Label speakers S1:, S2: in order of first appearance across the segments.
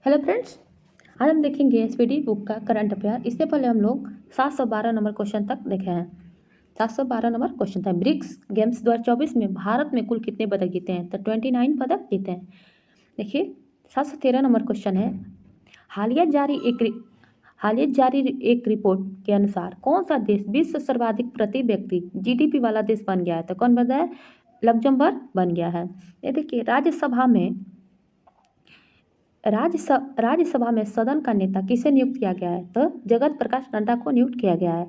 S1: Hello friends, आज हम देखेंगे एसपीडी बुक का करंट अफेयर। इससे पहले हम लोग 712 नंबर क्वेश्चन तक देखे हैं। 712 नंबर क्वेश्चन था, ब्रिक्स गेम्स 2024 में भारत में कुल कितने पदक जीते हैं? तो 29 पदक जीते हैं। देखिए 713 नंबर क्वेश्चन है, हालिया जारी एक रिपोर्ट के अनुसार कौन सा देश विश्व सर्वाधिक प्रति व्यक्ति जीडीपी वाला देश बन गया है? तो कौन बन है? लग्जमबर्ग बन गया है। ये देखिए राज्यसभा में सदन का नेता किसे नियुक्त किया गया है? तो जगत प्रकाश नड्डा को नियुक्त किया गया है।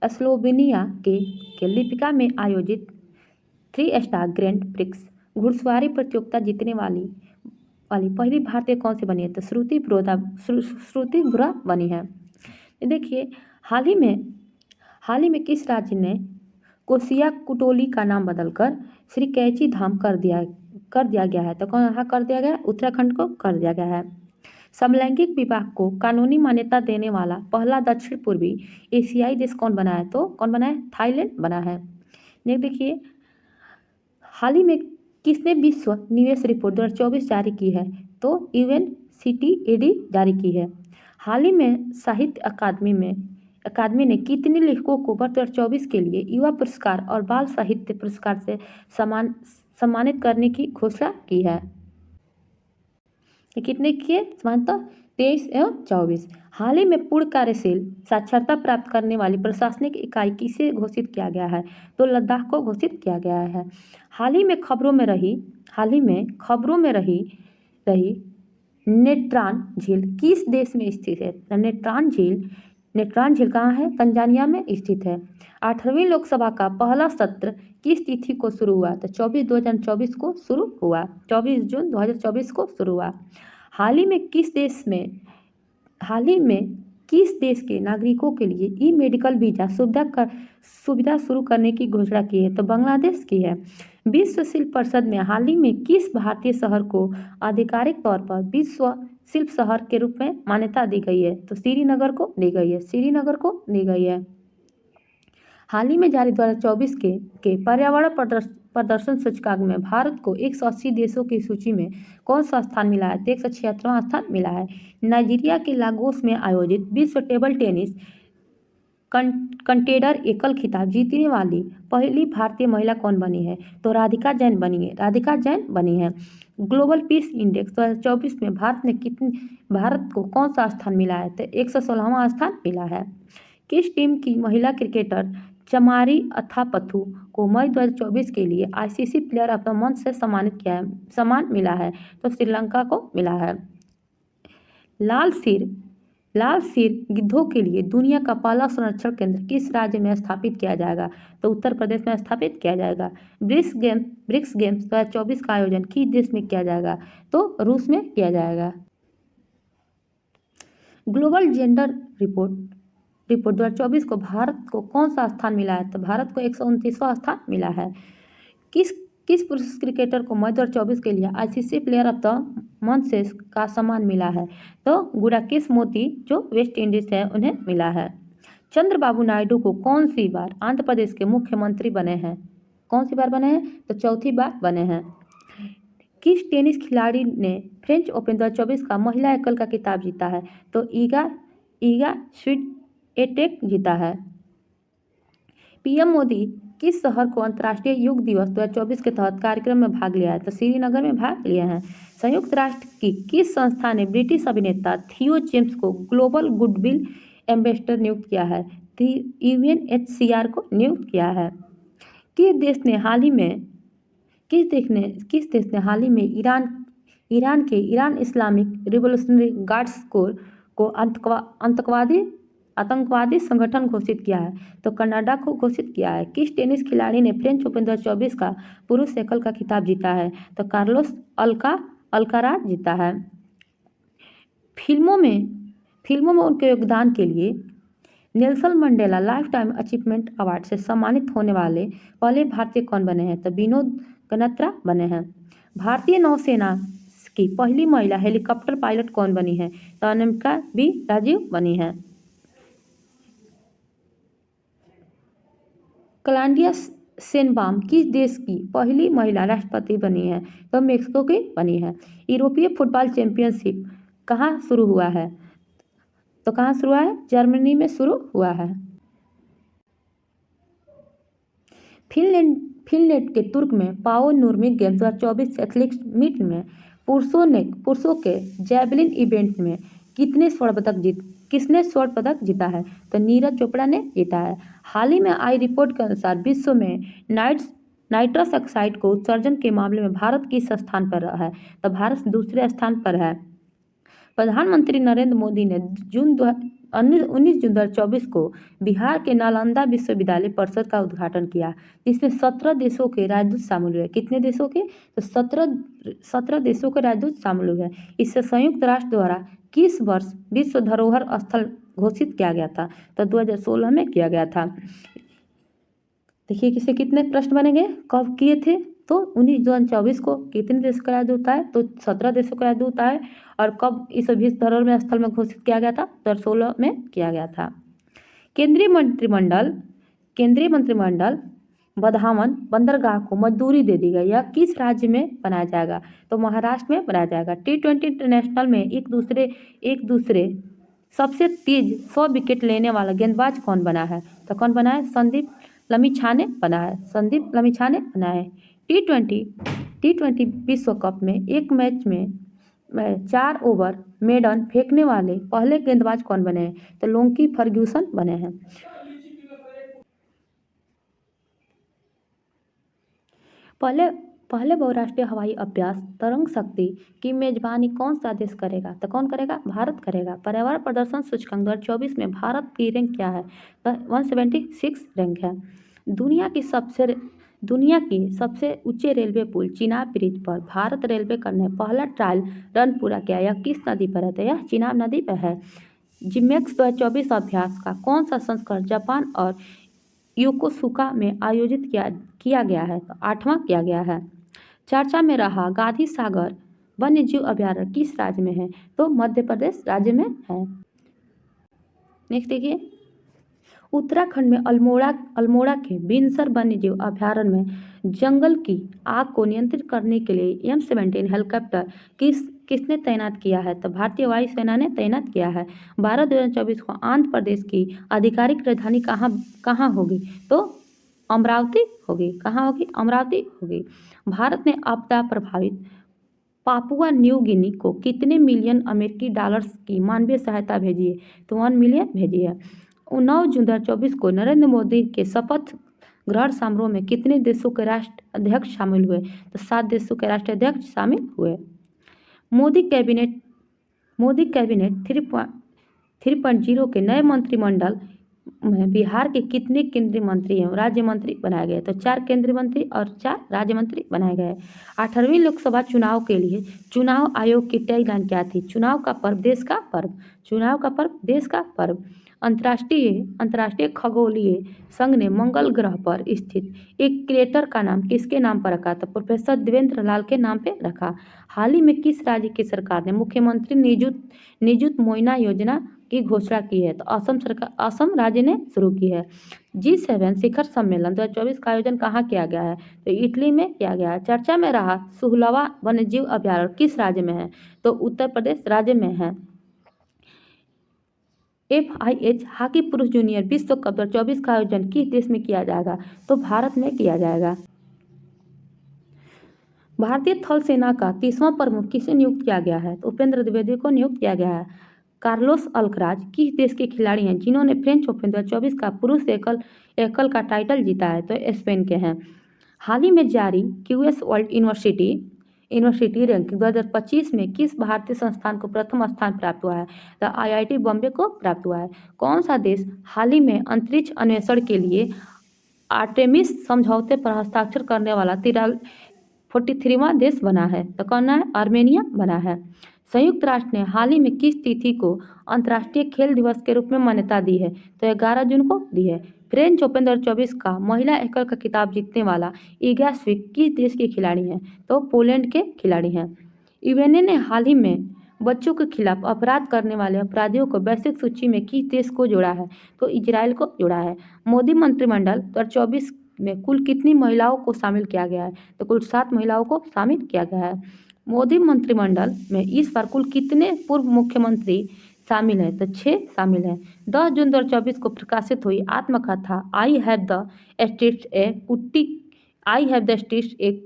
S1: स्लोवेनिया के लिपिका में आयोजित 3 स्टार ग्रैंड प्रिक्स घुड़सवारी प्रतियोगिता जीतने वाली पहली भारतीय कौन सी बनी है? तो श्रुति बुरा बनी है। देखिए हाल ही में किस राज्य ने कोसिया कुटोली का नाम बदलकर श्री कैची धाम कर दिया गया है? तो कौन यहाँ कर दिया गया? उत्तराखंड को कर दिया गया है। समलैंगिक विवाह को कानूनी मान्यता देने वाला पहला दक्षिण पूर्वी एशियाई देश कौन बना है? तो कौन बना है? थाईलैंड बना है। देखिए हाल ही में किसने विश्व निवेश रिपोर्ट 2024 जारी की है? तो UNCTAD जारी की है। हाल ही में साहित्य अकादमी ने कितने लेखकों को वर्ष 2024 के लिए युवा पुरस्कार और बाल साहित्य पुरस्कार से सम्मानित करने की घोषणा की है? कितने किए? समानता 23 एवं 24। हाल ही में पूर्ण कार्यशील साक्षरता प्राप्त करने वाली प्रशासनिक इकाई किसे घोषित किया गया है? तो लद्दाख को घोषित किया गया है। हाल ही में खबरों में रही नेत्रान झील किस देश में स्थित है? नेत्रान झील कहाँ है? तंजानिया में स्थित है। 8वीं लोकसभा का पहला सत्र किस तिथि को शुरू हुआ? तो 24 को शुरू हुआ। 24 जून 2024 को शुरू हुआ। हाल ही में किस देश के नागरिकों के लिए ई मेडिकल वीजा सुविधा शुरू करने की घोषणा की है? तो बांग्लादेश की है। विश्व शिल्प परिषद में हाल ही में किस भारतीय शहर को आधिकारिक तौर पर विश्व शिल्प शहर के रूप में मान्यता दी गई है? तो श्रीनगर को दी गई है। हाल ही में जारी 2024 के पर्यावरण प्रदर्शन सूचकांक में भारत को 180 देशों की सूची में कौन सा स्थान मिला है? तो 176वां स्थान मिला है। नाइजीरिया के लागोस में आयोजित विश्व टेबल टेनिस कंटेडर एकल खिताब जीतने वाली पहली भारतीय महिला कौन बनी है? तो राधिका जैन बनी है। ग्लोबल पीस इंडेक्स 2024 में भारत को कौन सा स्थान मिला है? तो 116वां स्थान मिला है। किस टीम की महिला क्रिकेटर चमारी अथापथु को मई 2024 के लिए ICC player of the month से सम्मान मिला है? तो श्रीलंका को मिला है। लाल सिर गिद्धों के लिए दुनिया का पहला संरक्षण केंद्र किस राज्य में स्थापित किया जाएगा? तो उत्तर प्रदेश में स्थापित किया जाएगा। ब्रिक्स गेम्स 2024 का आयोजन किस देश में किया जाएगा? तो रूस में किया जाएगा। ग्लोबल जेंडर रिपोर्ट 2024 को भारत को कौन सा स्थान मिला है? तो भारत को 129वां स्थान मिला है। किस पुरुष क्रिकेटर को मई 2024 के लिए ICC player of the month से का सम्मान मिला है? तो गुराकेश मोती जो वेस्ट इंडीज है उन्हें मिला है। चंद्रबाबू नायडू को कौन सी बार आंध्र प्रदेश के मुख्यमंत्री बने हैं? कौन सी बार बने हैं? तो चौथी बार बने हैं। किस टेनिस खिलाड़ी ने फ्रेंच ओपन 2024 का महिला एकल का खिताब जीता है? तो ईगा स्विएटेक जीता है। PM मोदी किस शहर को अंतर्राष्ट्रीय योग दिवस 2024 के तहत कार्यक्रम में भाग लिया है? तो श्रीनगर में भाग लिया है। संयुक्त राष्ट्र की किस संस्था ने ब्रिटिश अभिनेता थियो जेम्स को ग्लोबल गुडविल एम्बेसडर नियुक्त किया है? UNHCR को नियुक्त किया है। किस देश ने हाल ही में ईरान इस्लामिक रिवोल्यूशनरी गार्ड्स को आतंकवादी संगठन घोषित किया है? तो कनाडा को घोषित किया है। किस टेनिस खिलाड़ी ने फ्रेंच ओपन 2024 का पुरुष एकल का खिताब जीता है? तो कार्लोस अल्काराज जीता है। फिल्मों में उनके योगदान के लिए Nelson Mandela life time achievement award से सम्मानित होने वाले पहले भारतीय कौन बने हैं? तो विनोद गनत्रा बने हैं। भारतीय नौसेना की पहली महिला हेलीकॉप्टर पायलट कौन बनी है? तो अनामिका बी राजीव बनी है। कलांडिया शेनबाम किस देश की पहली महिला राष्ट्रपति बनी है? तो मेक्सिको की बनी है। यूरोपीय फुटबॉल चैंपियनशिप कहाँ शुरू हुआ है? तो कहाँ शुरू हुआ है? जर्मनी में शुरू हुआ है। फिनलैंड के तुर्क में पाओ नूर्मी गेम्स 2024 एथलेटिक्स मीट में पुरुषों के जैवलिन इवेंट में किसने स्वर्ण पदक जीता है? तो नीरज चोपड़ा ने जीता है। हाल ही में आई रिपोर्ट के अनुसार विश्व में नाइट्रस ऑक्साइड को उत्सर्जन के मामले में भारत किस स्थान पर रहा है? तो भारत दूसरे स्थान पर है। प्रधानमंत्री नरेंद्र मोदी ने 19 जून 2024 को बिहार के नालंदा विश्वविद्यालय परिषद का उद्घाटन किया, जिसमें 17 देशों के राजदूत शामिल हुए। कितने देशों के? तो 17 देशों के राजदूत शामिल हुए। इससे संयुक्त राष्ट्र द्वारा किस वर्ष विश्व धरोहर स्थल घोषित किया गया था? तो 2016 में किया गया था। देखिए किसे कितने प्रश्न बनेंगे, कब किए थे? तो 19 जून 2024 को कितने देशों का राजदूत आए? तो 17 देशों का राजदूत आए। और कब इस विश्व धरोहर स्थल में घोषित किया गया था? 2016 में किया गया था। केंद्रीय मंत्रिमंडल बधावन बंदरगाह को मंजूरी दे दी गई। यह किस राज्य में बनाया जाएगा? तो महाराष्ट्र में बनाया जाएगा। T20 इंटरनेशनल में एक दूसरे सबसे तेज 100 विकेट लेने वाला गेंदबाज कौन बना है? तो कौन बना है? संदीप लमिछाने बना है। T20 विश्व कप में एक मैच में 4 ओवर मेडन फेंकने वाले पहले गेंदबाज कौन बने हैं? तो लोंकी फर्ग्यूसन बने हैं। पहले बहुराष्ट्रीय हवाई अभ्यास तरंग शक्ति की मेजबानी कौन सा देश करेगा? तो कौन करेगा? भारत करेगा। पर्यावरण प्रदर्शन सूचकांक 2024 में भारत की रैंक क्या है? तो 176 रैंक है। दुनिया की सबसे ऊंचे रेलवे पुल चिनाब ब्रिज पर भारत रेलवे ने पहला ट्रायल रन पूरा किया। यह किस नदी पर है? तो यह चिनाब नदी पर है। जिमेक्स 2024 अभ्यास का कौन सा संस्करण जापान और योकोसुका में आयोजित किया गया है? तो 8वां किया गया है। चर्चा में रहा गांधी सागर वन्यजीव अभयारण्य किस राज्य में है? तो मध्य प्रदेश राज्य में है। नेक्स्ट देखिए, उत्तराखंड में अल्मोड़ा के बिनसर वन्यजीव अभयारण्य में जंगल की आग को नियंत्रित करने के लिए M17 हेलीकॉप्टर किसने तैनात किया है? तो भारतीय वायुसेना ने तैनात किया है। 12/2024 को आंध्र प्रदेश की आधिकारिक राजधानी कहाँ होगी? तो अमरावती होगी। कहाँ होगी? अमरावती होगी। भारत ने आपदा प्रभावित पापुआ न्यू गिनी को कितने मिलियन अमेरिकी डॉलर्स की मानवीय सहायता भेजी है? तो 1 मिलियन भेजी है। 9 जून 2024 को नरेंद्र मोदी के शपथ ग्रहण समारोह में कितने देशों के राष्ट्राध्यक्ष शामिल हुए? तो 7 देशों के राष्ट्राध्यक्ष शामिल हुए। मोदी कैबिनेट 3.0 के नए मंत्रिमंडल में बिहार के कितने केंद्रीय मंत्री एवं राज्य मंत्री बनाए गए? तो 4 केंद्रीय मंत्री और 4 राज्य मंत्री बनाए गए। 18वीं लोकसभा चुनाव के लिए चुनाव आयोग की टैगलाइन क्या थी? चुनाव का पर्व देश का पर्व। अंतर्राष्ट्रीय खगोलीय संघ ने मंगल ग्रह पर स्थित एक क्रेटर का नाम किसके नाम पर रखा? तो प्रोफेसर देवेंद्र लाल के नाम पे रखा। हाल ही में किस राज्य की सरकार ने मुख्यमंत्री निजुत मोइना योजना की घोषणा की है? तो असम राज्य ने शुरू की है। G7 शिखर सम्मेलन 2024 का आयोजन कहाँ किया गया है? तो इटली में किया गया है। चर्चा में रहा सुहलवा वन्यजीव अभयारण्य किस राज्य में है? तो उत्तर प्रदेश राज्य में है। FIH हॉकी पुरुष जूनियर विश्व कप 2024 का आयोजन किस देश में किया जाएगा? तो भारत में किया जाएगा। भारतीय थल सेना का 30वां प्रमुख किसे नियुक्त किया गया है? तो उपेंद्र द्विवेदी को नियुक्त किया गया है। कार्लोस अल्कराज किस देश के खिलाड़ी हैं जिन्होंने फ्रेंच ओपन 2024 का पुरुष एकल का टाइटल जीता है? तो स्पेन के हैं। हाल ही में जारी QS वर्ल्ड यूनिवर्सिटी रैंकिंग 2025 में किस भारतीय संस्थान को प्रथम स्थान प्राप्त हुआ है? तो IIT बॉम्बे को प्राप्त हुआ है। कौन सा देश हाल ही में अंतरिक्ष अन्वेषण के लिए आर्टेमिस समझौते पर हस्ताक्षर करने वाला 43वां देश बना है? तो कौन है? आर्मेनिया बना है। संयुक्त राष्ट्र ने हाल ही में किस तिथि को अंतर्राष्ट्रीय खेल दिवस के रूप में मान्यता दी है? तो 11 जून को दी है। फ्रेंच ओपन 2024 का महिला एकल का खिताब जीतने वाला इगा स्विक किस देश के खिलाड़ी हैं? तो पोलैंड के खिलाड़ी हैं। यूएनए ने हाल ही में बच्चों के खिलाफ अपराध करने वाले अपराधियों को वैश्विक सूची में किस देश को जोड़ा है? तो इजराइल को जोड़ा है। मोदी मंत्रिमंडल 2024 में कुल कितनी महिलाओं को शामिल किया गया है? तो कुल 7 महिलाओं को शामिल किया गया है। मोदी मंत्रिमंडल में इस बार कुल कितने पूर्व मुख्यमंत्री शामिल हैं? तो 6 शामिल हैं। 10 जून 2024 को प्रकाशित हुई आत्मकथा आई हैव द स्टिच ए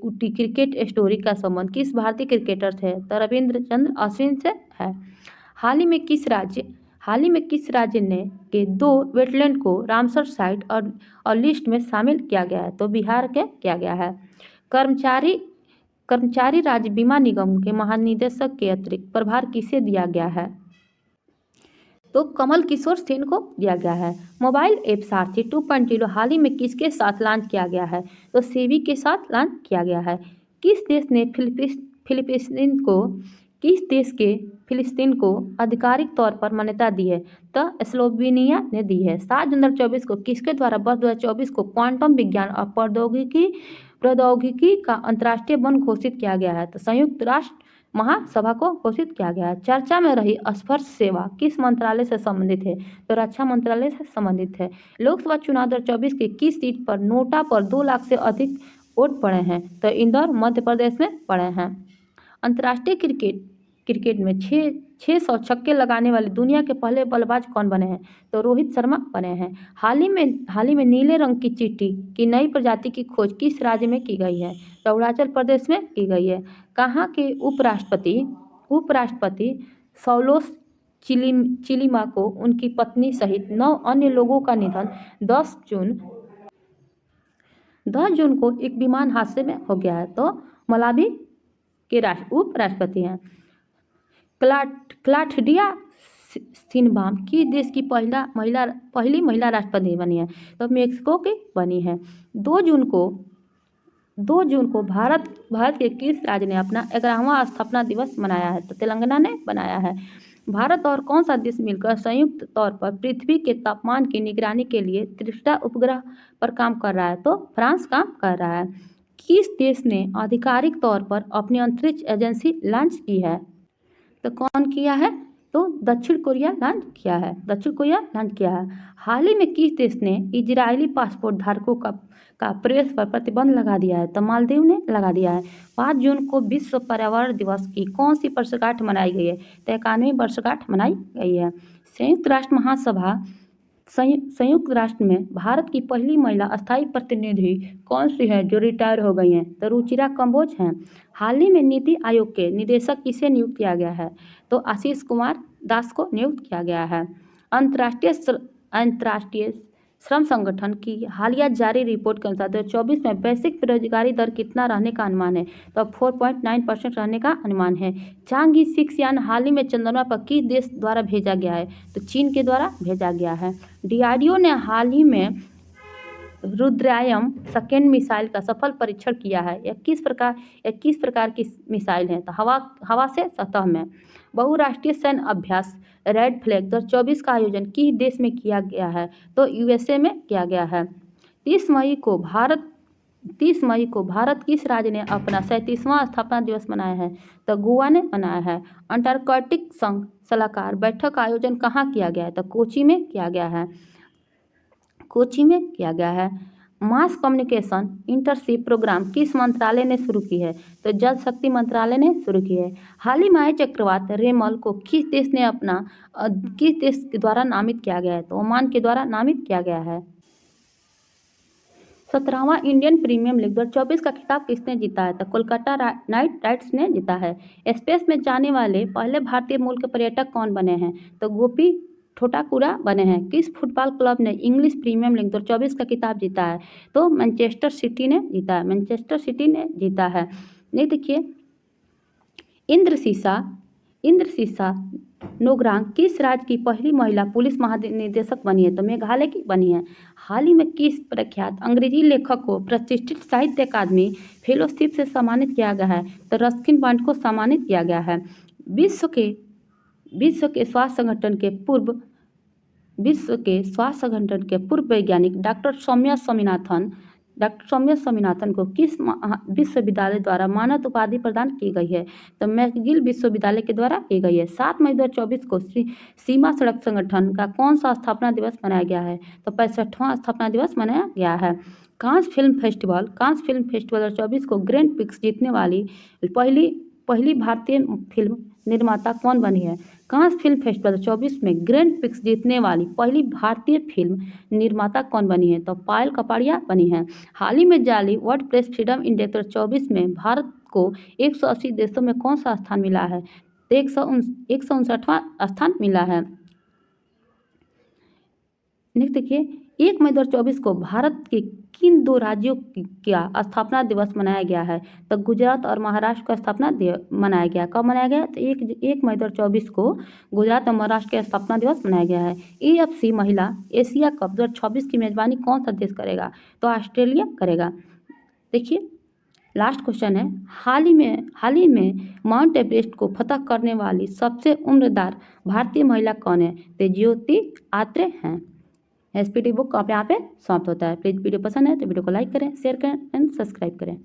S1: कुट्टी क्रिकेट स्टोरी का संबंध किस भारतीय क्रिकेटर से है? तो रविंद्र चंद्र अश्विन से है। हाल ही में किस राज्य ने के 2 वेटलैंड को रामसर साइट और लिस्ट में शामिल किया गया है? तो बिहार के किया गया है। कर्मचारी राज्य बीमा निगम के महानिदेशक के अतिरिक्त प्रभार किसे दिया गया है? तो कमल किशोर सेन को दिया गया है। मोबाइल ऐप सारथी 2.0 हाल ही में किसके साथ लॉन्च किया गया है? तो सेबी के साथ लॉन्च किया गया है। किस देश के फिलिस्तीन को आधिकारिक तौर पर मान्यता दी है? तो स्लोवेनिया ने दी है। 7 जून 2024 को किसके द्वारा वर्ष 2024 को क्वांटम विज्ञान और प्रौद्योगिकी का अंतर्राष्ट्रीय वन घोषित किया गया है? तो संयुक्त राष्ट्र महासभा को घोषित किया गया है। चर्चा में रही स्पर्श सेवा किस मंत्रालय से संबंधित है? तो रक्षा मंत्रालय से संबंधित है। लोकसभा चुनाव 2024 के किस सीट पर नोटा पर 2 लाख से अधिक वोट पड़े हैं? तो इंदौर मध्य प्रदेश में पड़े हैं। अंतर्राष्ट्रीय क्रिकेट में 600 छक्के लगाने वाले दुनिया के पहले बल्लेबाज कौन बने हैं? तो रोहित शर्मा बने हैं। हाल ही में नीले रंग की चींटी की नई प्रजाति की खोज किस राज्य में की गई है? तो अरुणाचल प्रदेश में की गई है। कहाँ के उपराष्ट्रपति सौलोस चिलिमा को उनकी पत्नी सहित 9 अन्य लोगों का निधन 10 जून को एक विमान हादसे में हो गया है? तो मलावी के उपराष्ट्रपति हैं। क्लाठडिया सिनबाम किस देश की पहली महिला राष्ट्रपति बनी है? तो मेक्सिको की बनी है। 2 जून को भारत के किस राज्य ने अपना 11वां स्थापना दिवस मनाया है? तो तेलंगाना ने बनाया है। भारत और कौन सा देश मिलकर संयुक्त तौर पर पृथ्वी के तापमान की निगरानी के लिए त्रिष्ठा उपग्रह पर काम कर रहा है? तो फ्रांस काम कर रहा है। किस देश ने आधिकारिक तौर पर अपनी अंतरिक्ष एजेंसी लॉन्च की है? तो कौन किया है? तो दक्षिण कोरिया लॉन्च किया है। हाल ही में किस देश ने इजरायली पासपोर्ट धारकों का प्रेस पर प्रतिबंध लगा दिया है? तो मालदीव ने लगा दिया है। 5 जून को विश्व पर्यावरण दिवस की कौन सी वर्षगांठ मनाई गई है? तो 91वीं वर्षगांठ मनाई गई है। संयुक्त राष्ट्र में भारत की पहली महिला अस्थायी प्रतिनिधि कौन सी है जो रिटायर हो गई हैं? तो रुचिरा कंबोज हैं। हाल ही में नीति आयोग के निदेशक किसे नियुक्त किया गया है? तो आशीष कुमार दास को नियुक्त किया गया है। अंतर्राष्ट्रीय श्रम संगठन की हालिया जारी रिपोर्ट के अनुसार 2024 में वैश्विक बेरोजगारी दर कितना रहने का अनुमान है? तो 4.9% रहने का अनुमान है। चांगी 6 यान हाल ही में चंद्रमा पर किस देश द्वारा भेजा गया है? तो चीन के द्वारा भेजा गया है। DRDO ने हाल ही में रुद्रयान सेकेंड मिसाइल का सफल परीक्षण किया है। यह किस प्रकार की मिसाइल है? तो हवा से सतह में। बहुराष्ट्रीय सैन्य अभ्यास रेड फ्लैग 2024 का आयोजन किस देश में किया गया है? तो USA में किया गया है। 30 मई को भारत किस राज्य ने अपना 37वां स्थापना दिवस मनाया है? तो गोवा ने मनाया है। अंटार्कटिक संघ सलाहकार बैठक का आयोजन कहाँ किया गया है? तो कोची में किया गया है। मास कम्युनिकेशन इंटर्नशिप प्रोग्राम किस मंत्रालय ने शुरू की है? तो जल शक्ति मंत्रालय ने शुरू की है। हाल ही में चक्रवात रेमल को किस देश के द्वारा नामित किया गया है? तो ओमान के द्वारा नामित किया गया है। 17वां इंडियन प्रीमियर लीग 2024 का खिताब किसने जीता है? तो कोलकाता नाइट राइडर्स ने जीता है। स्पेस में जाने वाले पहले भारतीय मूल के पर्यटक कौन बने हैं? तो गोपी ठोटाकुरा बने हैं। किस फुटबॉल क्लब ने इंग्लिश प्रीमियर लीग 2024 का खिताब जीता है? तो मैनचेस्टर सिटी ने जीता है। नहीं देखिए, इंद्रशीसा नोग्रांग किस राज्य की पहली महिला पुलिस महानिदेशक बनी है? तो मेघालय की बनी है। हाल ही में किस प्रख्यात अंग्रेजी लेखक को प्रतिष्ठित साहित्य अकादमी फेलोशिप से सम्मानित किया गया है? तो रस्किन बॉन्ड को सम्मानित किया गया है। विश्व के स्वास्थ्य संगठन के पूर्व वैज्ञानिक डॉक्टर सौम्या स्वामीनाथन डॉक्टर सौम्या स्वामीनाथन को किस विश्वविद्यालय द्वारा मानद उपाधि प्रदान की गई है? तो मैकगिल विश्वविद्यालय के द्वारा की गई है। 7 मई 2024 को सीमा सड़क संगठन का कौन सा स्थापना दिवस मनाया गया है? तो 65वां स्थापना दिवस मनाया गया है। कांस फिल्म फेस्टिवल 2024 को ग्रैंड प्रिक्स जीतने वाली पहली भारतीय फिल्म निर्माता कौन बनी है? कांस फिल्म फेस्टिवल 24 में ग्रैंड प्रिक्स जीतने वाली पहली भारतीय फिल्म निर्माता कौन बनी है? तो पायल कपाड़िया बनी है। हाल ही में जारी वर्ल्ड प्रेस फ्रीडम इंडेक्स 2024 में भारत को 180 देशों में कौन सा स्थान मिला है? तो 159वां स्थान मिला है। नेक्स्ट देखिए, 1 मई 2024 को भारत के किन 2 राज्यों का स्थापना दिवस मनाया गया है? तो गुजरात और महाराष्ट्र का स्थापना मनाया गया। कब मनाया गया? तो 1 मई 2024 को गुजरात और महाराष्ट्र का स्थापना दिवस मनाया गया है। AFC महिला एशिया कप 2026 की मेजबानी कौन सा देश करेगा? तो ऑस्ट्रेलिया करेगा। देखिए, लास्ट क्वेश्चन है, हाल ही में माउंट एवरेस्ट को फतह करने वाली सबसे उम्रदार भारतीय महिला कौन है? तो ज्योति आत्रे हैं। SPD बुक आप यहाँ पे समाप्त होता है। प्लीज़ वीडियो पसंद है तो वीडियो को लाइक करें, शेयर करें एंड सब्सक्राइब करें।